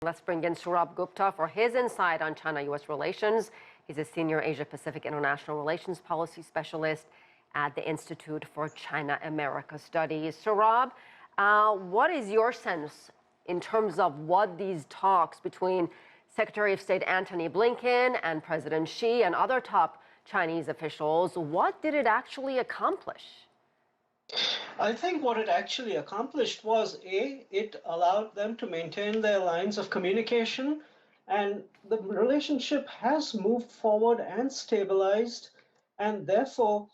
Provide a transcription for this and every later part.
Let's bring in Sourabh Gupta for his insight on China-U.S. relations. He's a senior Asia-Pacific International Relations Policy Specialist at the Institute for China-America Studies. Sourabh, what is your sense in terms of what these talks between Secretary of State Antony Blinken and President Xi and other top Chinese officials, what did it actually accomplish? I think what it actually accomplished was, it allowed them to maintain their lines of communication, and the relationship has moved forward and stabilized, and therefore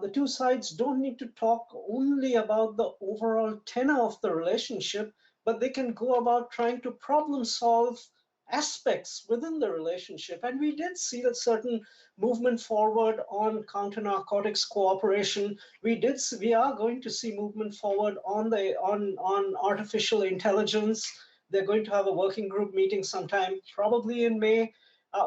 the two sides don't need to talk only about the overall tenor of the relationship, but they can go about trying to problem solve aspects within the relationship. And we did see a certain movement forward on counter-narcotics cooperation. We are going to see movement forward on artificial intelligence. They're going to have a working group meeting sometime, probably in May.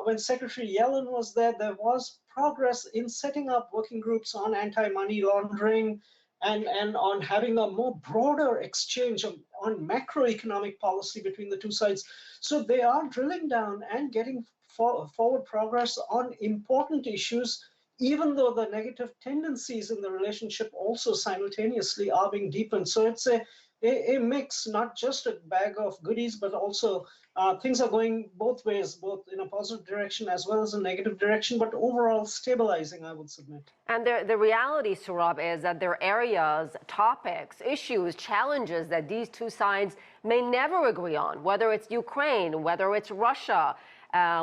When Secretary Yellen was there, there was progress in setting up working groups on anti-money laundering and on having a more broader exchange on macroeconomic policy between the two sides. So they are drilling down and getting forward progress on important issues, even though the negative tendencies in the relationship also simultaneously are being deepened. So it's a mix, not just a bag of goodies, but also things are going both ways, both in a positive direction as well as a negative direction, but overall stabilizing, I would submit. And the reality, Sourabh, is that there are areas, topics, issues, challenges that these two sides may never agree on, whether it's Ukraine, whether it's Russia,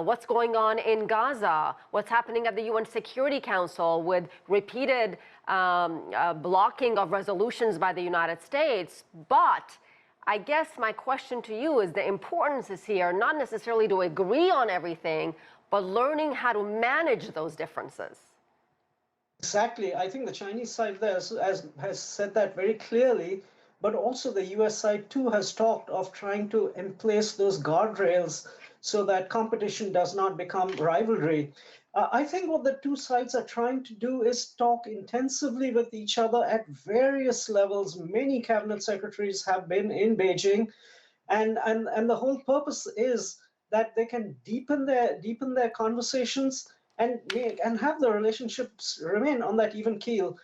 what's going on in Gaza, what's happening at the UN Security Council with repeated blocking of resolutions by the United States. But I guess my question to you is the importance is here, not necessarily to agree on everything, but learning how to manage those differences. Exactly. I think the Chinese side there has said that very clearly, but also the US side too has talked of trying to place those guardrails so that competition does not become rivalry. I think what the two sides are trying to do is talk intensively with each other at various levels. Many cabinet secretaries have been in Beijing, and the whole purpose is that they can deepen their conversations and have the relationships remain on that even keel.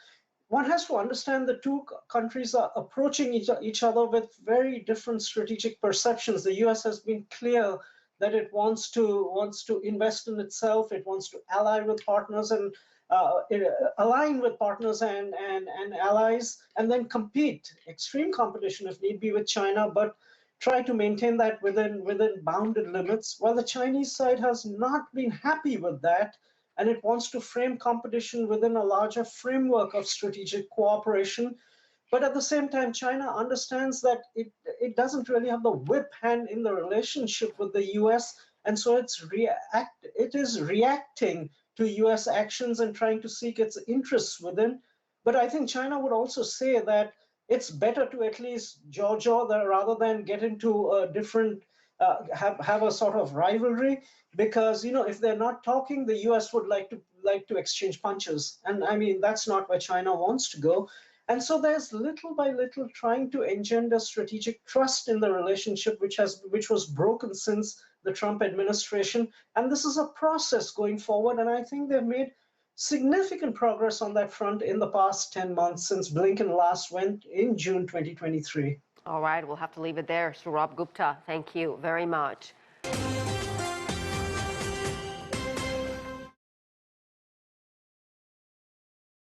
One has to understand the two countries are approaching each other with very different strategic perceptions. The US has been clear that it wants to invest in itself. It wants to ally with partners and align with partners and allies, and then compete, extreme competition if need be, with China, but try to maintain that within bounded limits. While the Chinese side has not been happy with that, and it wants to frame competition within a larger framework of strategic cooperation. But at the same time, China understands that it doesn't really have the whip hand in the relationship with the US, and so it is reacting to US actions and trying to seek its interests within. But I think China would also say that it's better to at least jaw rather than get into a different, have a sort of rivalry, because if they're not talking, the US would like to exchange punches, and I mean that's not where China wants to go. And so there's little by little trying to engender strategic trust in the relationship, which was broken since the Trump administration. And this is a process going forward. And I think they've made significant progress on that front in the past 10 months since Blinken last went in June 2023. All right, we'll have to leave it there. Sourabh Gupta, thank you very much.